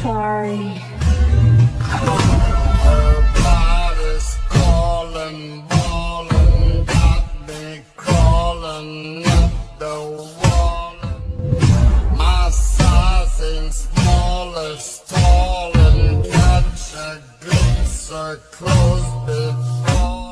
Sorry. Her body's calling, ballin', got me crawling up the wall. My size ain't smallest, tall and catch a glimpse of clothes be falling.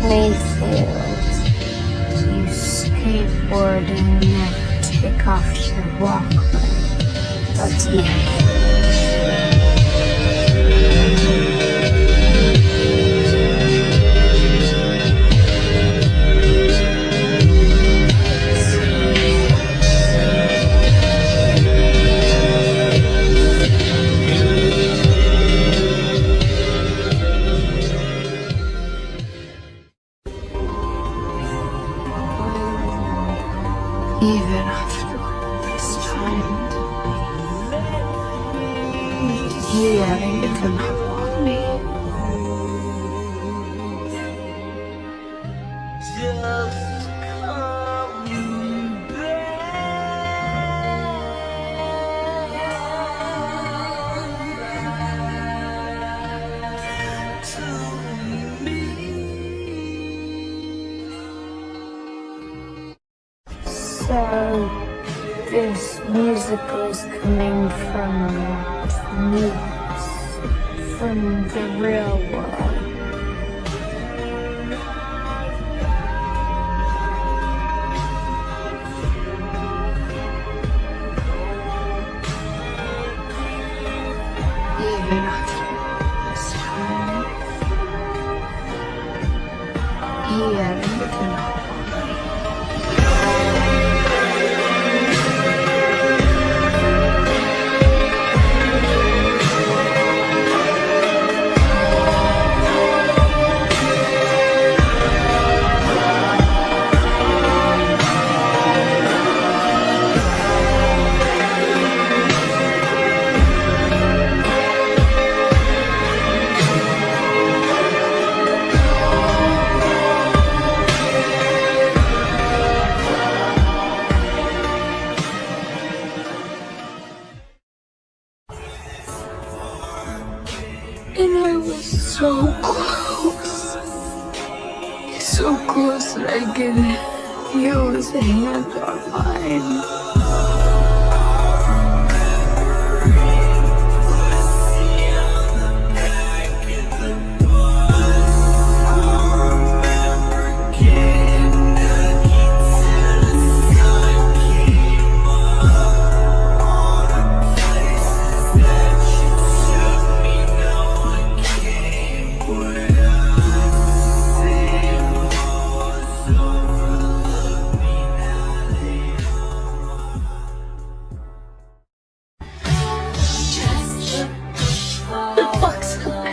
Mayfield, you skateboard and never take off your Walkman. That's me. Even after this time, you cannot want me. Just come back to me. So, this musical is coming from me, from the real world. Even after this time, you cannot want me. And I was so close that I could feel his hand on mine.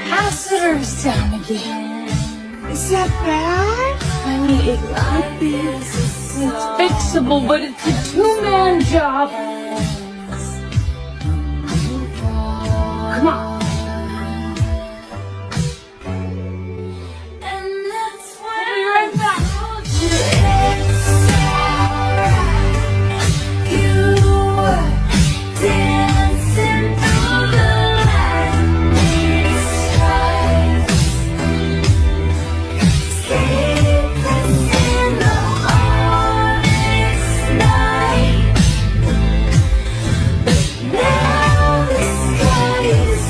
Capacitors down again. Is that bad? I mean, it could be. It's fixable, but it's a two-man job. Come on. I'll be right back. Now the sky is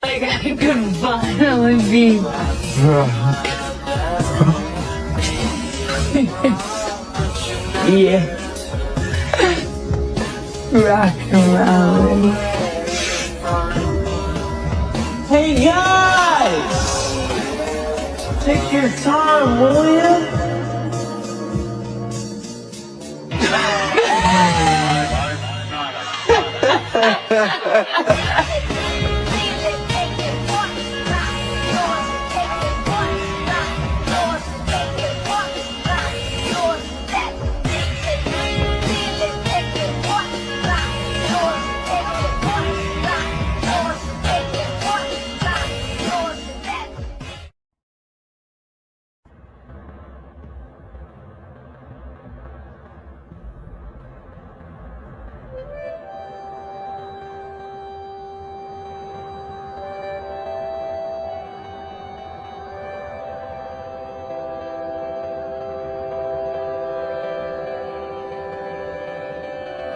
Like I could finally be yeah, rock and roll. Hey guys! Take your time, will you?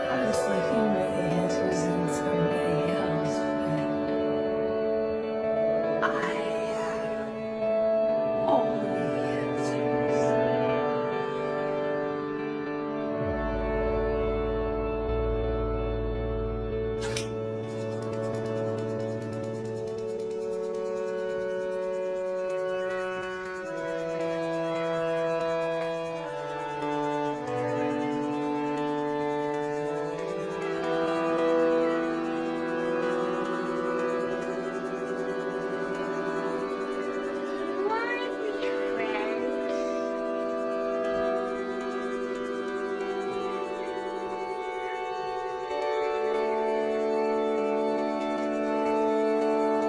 I was looking for the answers in somebody else, but I have all the answers.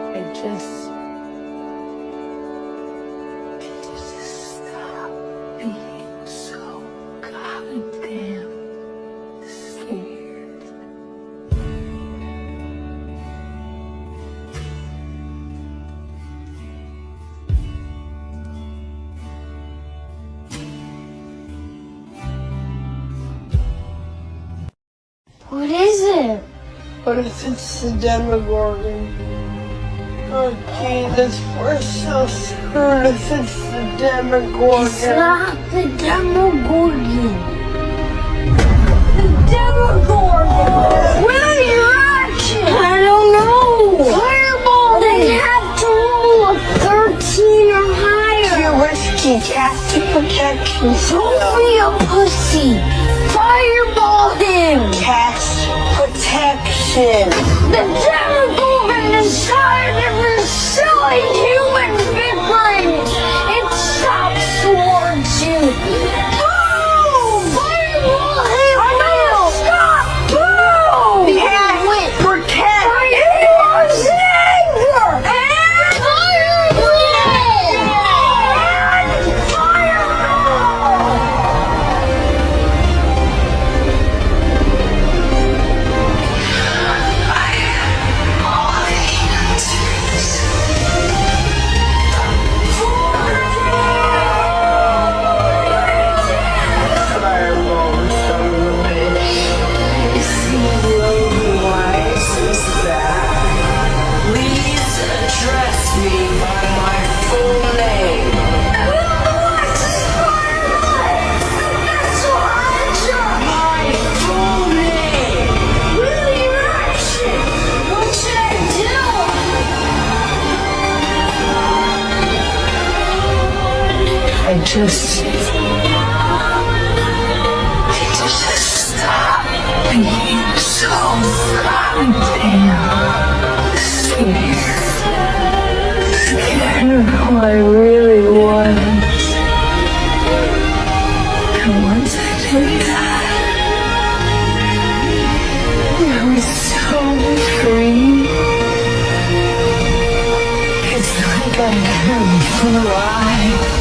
I just stop being so goddamn scared. What is it? What if it's the Demogorgon? Oh Jesus, we're so screwed if it's the Demogorgon. It's not the Demogorgon. The Demogorgon! Where are your actions? I don't know! Fireball! They have to roll a 13 or higher. Too risky, cast protection. Don't be a pussy. Fireball him. Cast protection. The Demogorgon is tired of your silly human bickering. It stops towards you. Boom! Fireball him. I know. Stop. Boom! Cast protect. Fireball anger. And fireball. And fireball. Fireball, son of a bitch. Is he really wise as that? Please address me by my full name. My full name. What should I do? I just damn scared of who I really was. And once I did that, I was so free. It's like I had blue eyes.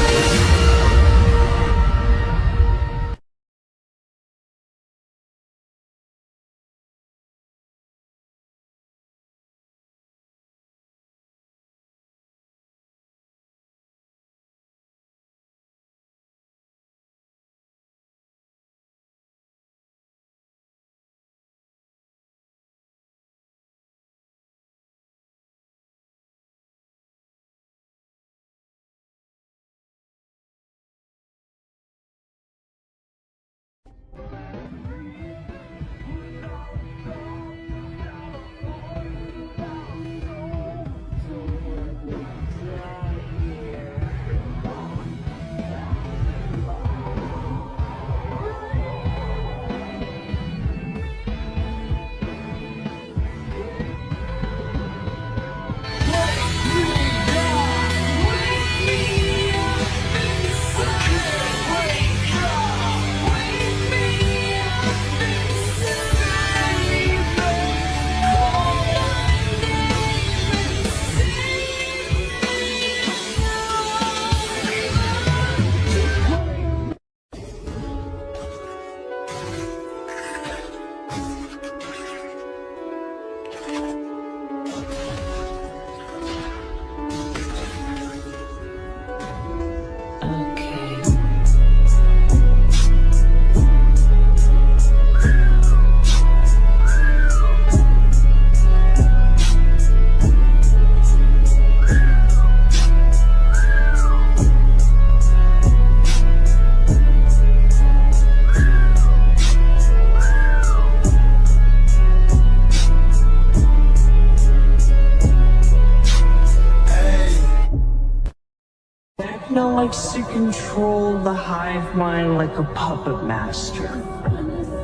Vecna likes to control the hive mind like a puppet master.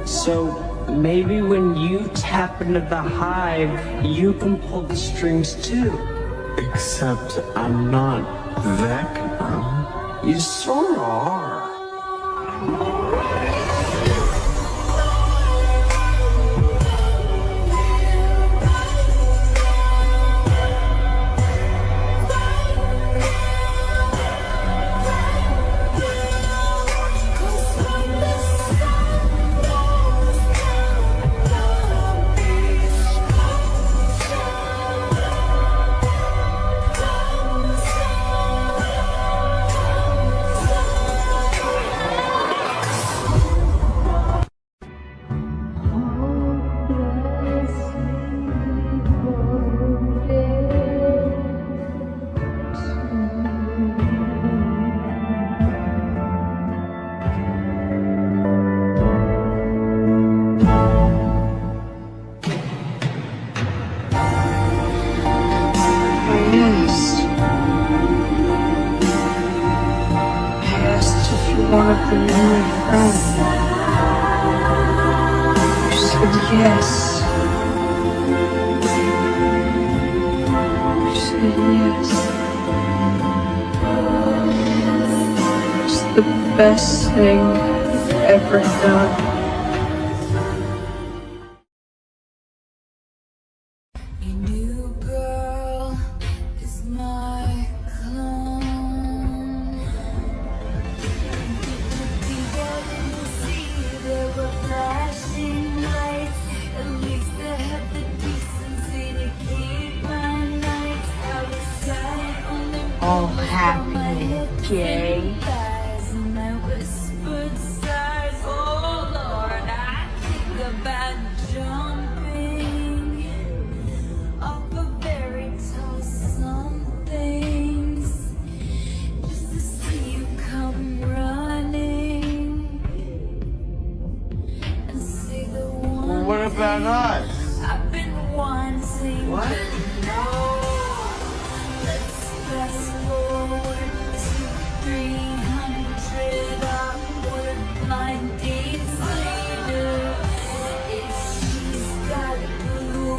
So maybe when you tap into the hive, you can pull the strings too. Except I'm not Vecna. You sort of are. Wanted to be my friend. You said yes. You said yes. It's the best thing I've ever done. All happy and gay. What about us? I've been wanting. What? Let's fast forward to 300 awkward blind dates later. If she's got blue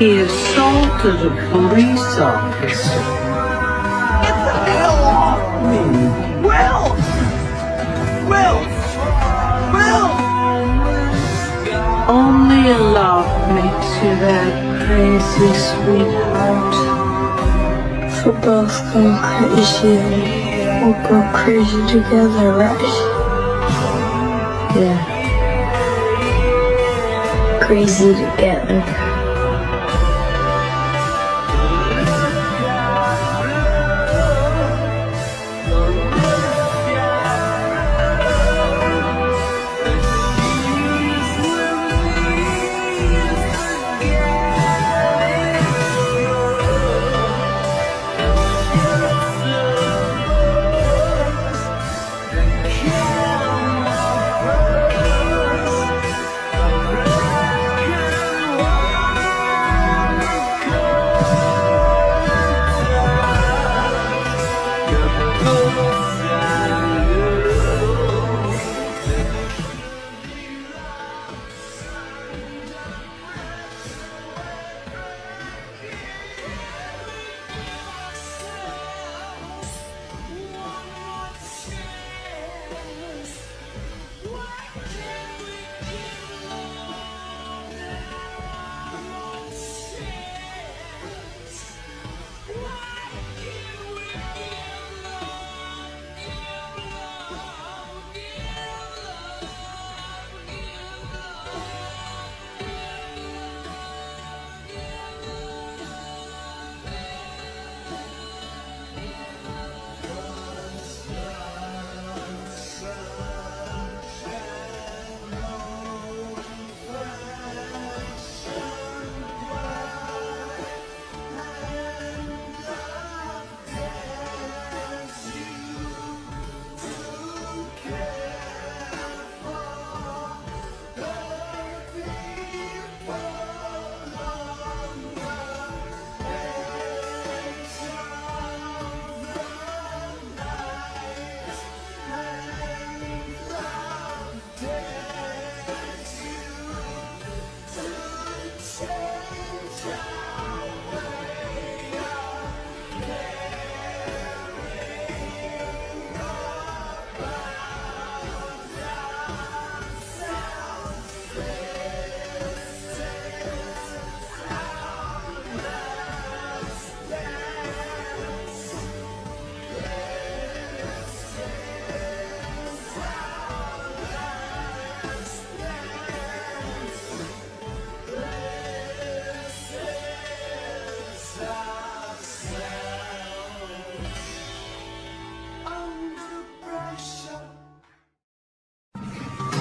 He assaulted a police officer. Get the hell off me! Will! Only love makes you that crazy, sweetheart. If we're both going crazy, we'll go crazy together, right? Yeah. Crazy together.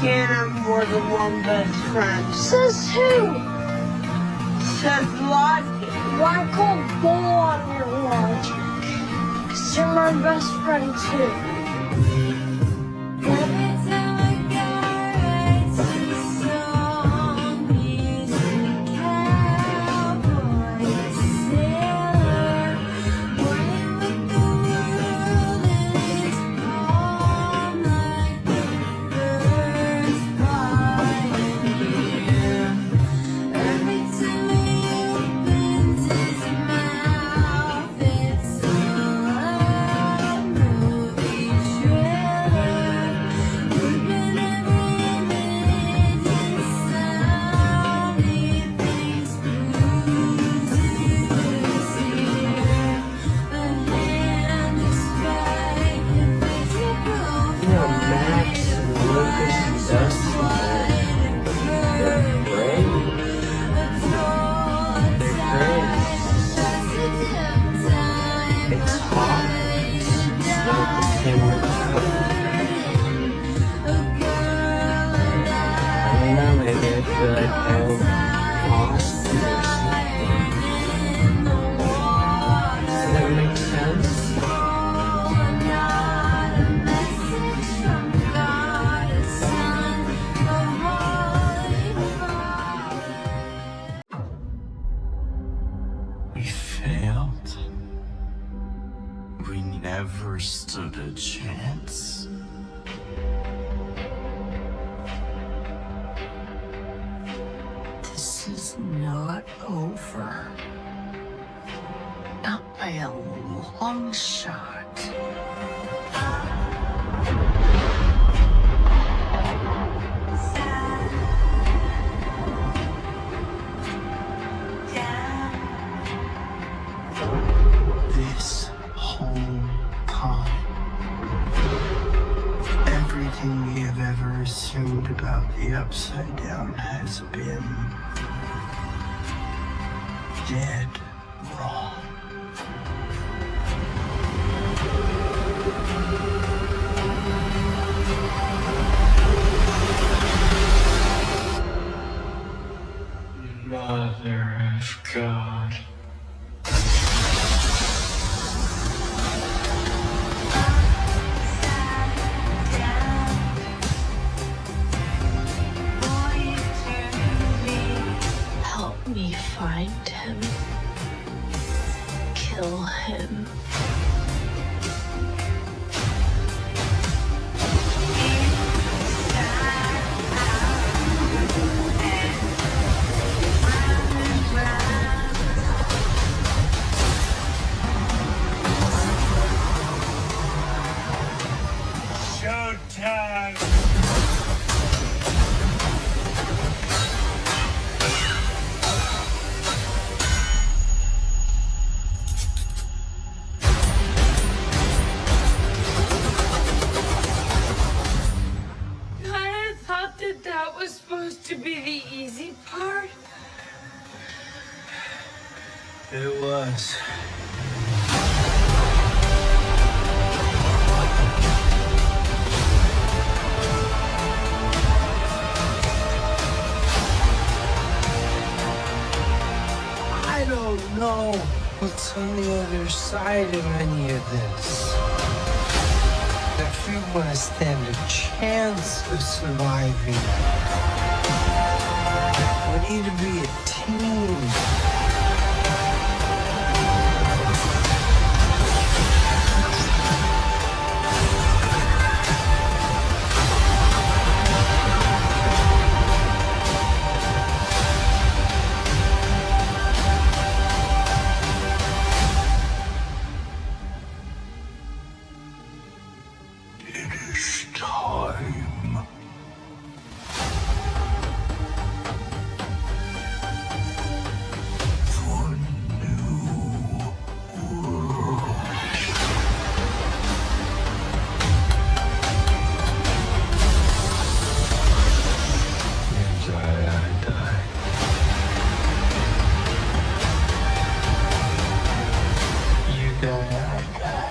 can't have more than one best friend. Says who? Says logic. Why call bull on your logic? 'Cause you're my best friend too. Every time I go right to the song, he's a cowboy, a sailor, playing with the world in his palm like the first pioneer. Every time he opens his mouth, it's a love movie trailer. Keeping every image and sound he thinks proves he was here. The hand is spike, the physical Max and Lucas and Dusty, they're great. It's hot. It's not the same with I don't know, maybe I feel like I'm lost or something. Does that make sense? We failed. We never stood a chance. This is not over. Not by a long shot. This whole time, everything we have ever assumed about the Upside Down has been dead wrong. Mother of God. Help me find him. Kill him. Showtime! I thought that was supposed to be the easy part. It was. I don't know what's on the other side of any of this. If we want to stand a chance of surviving, we need to be a team. It is time. For new world. You die, I die. You die, I die.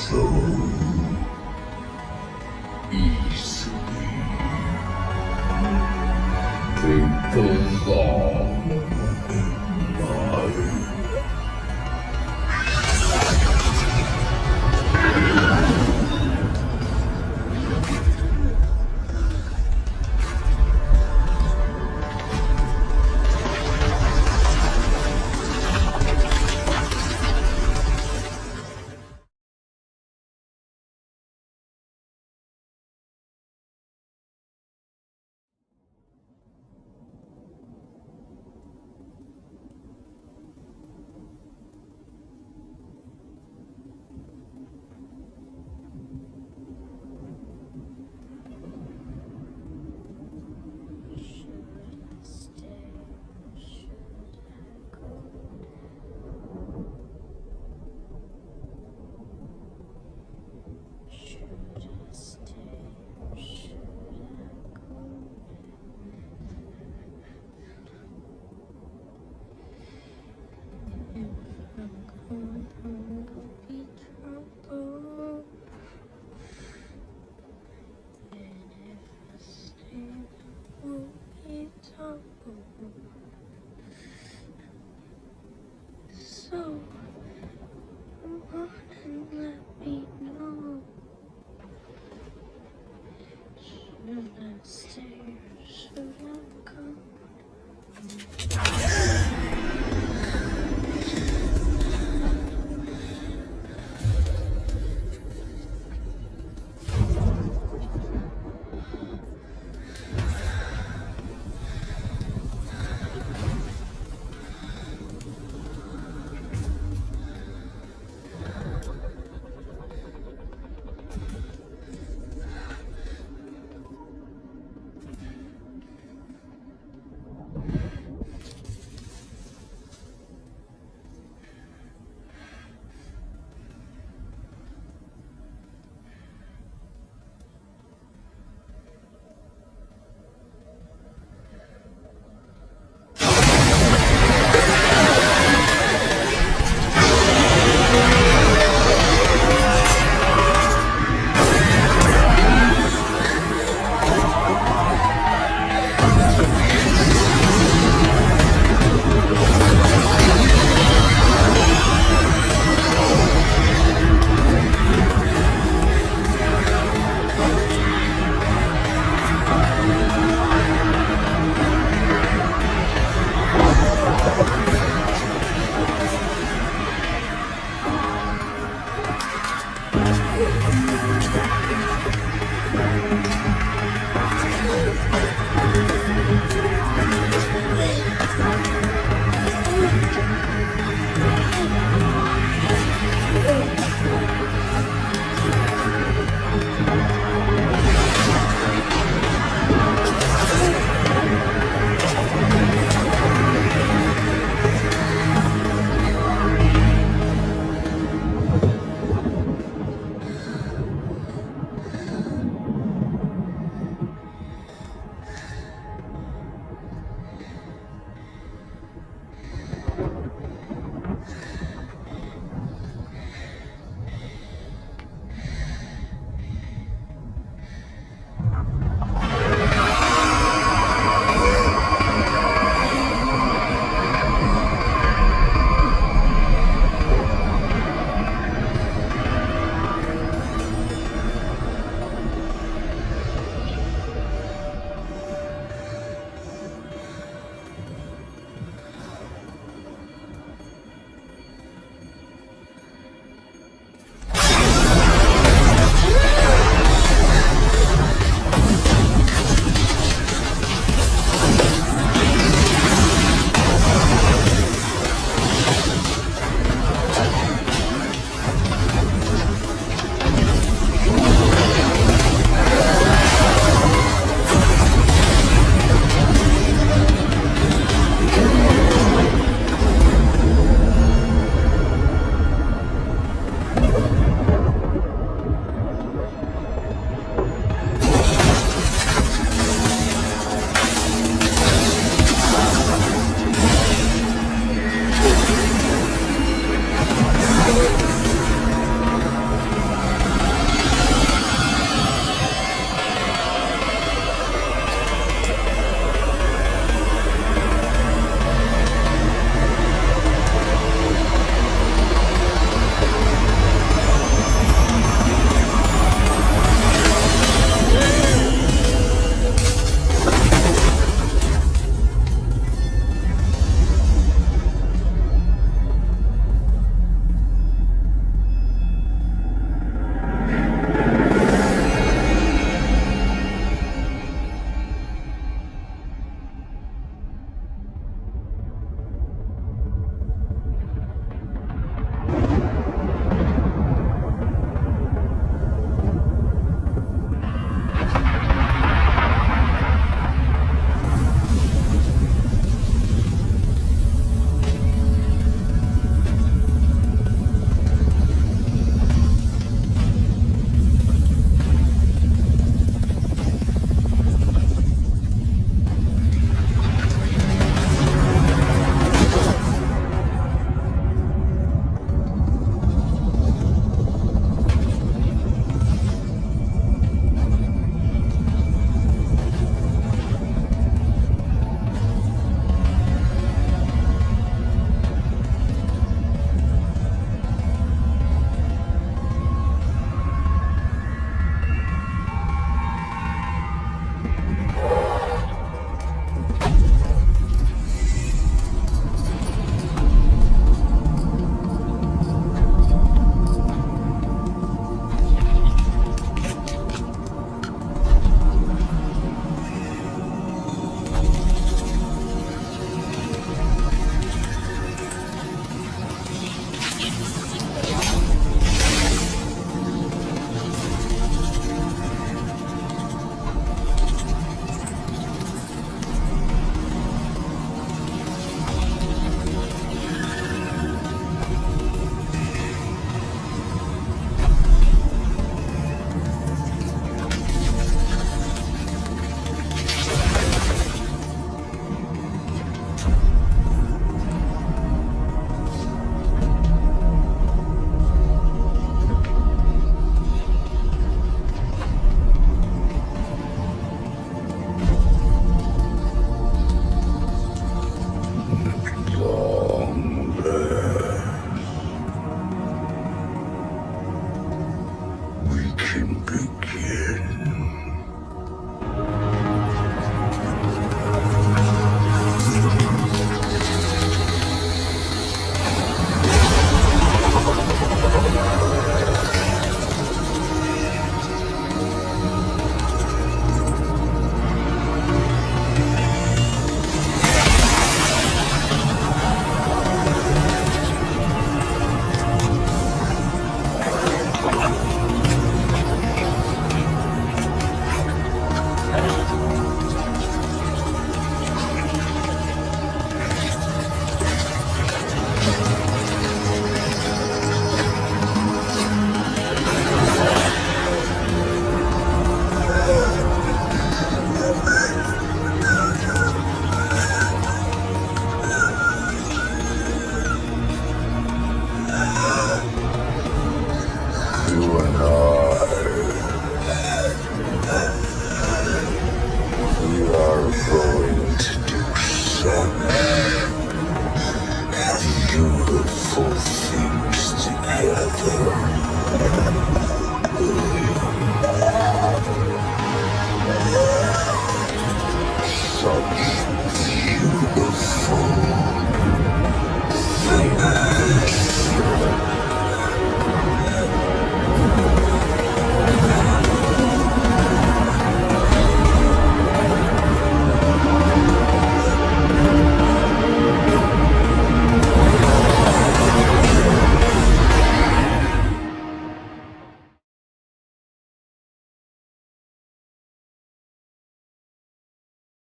Take the law. can begin. You and I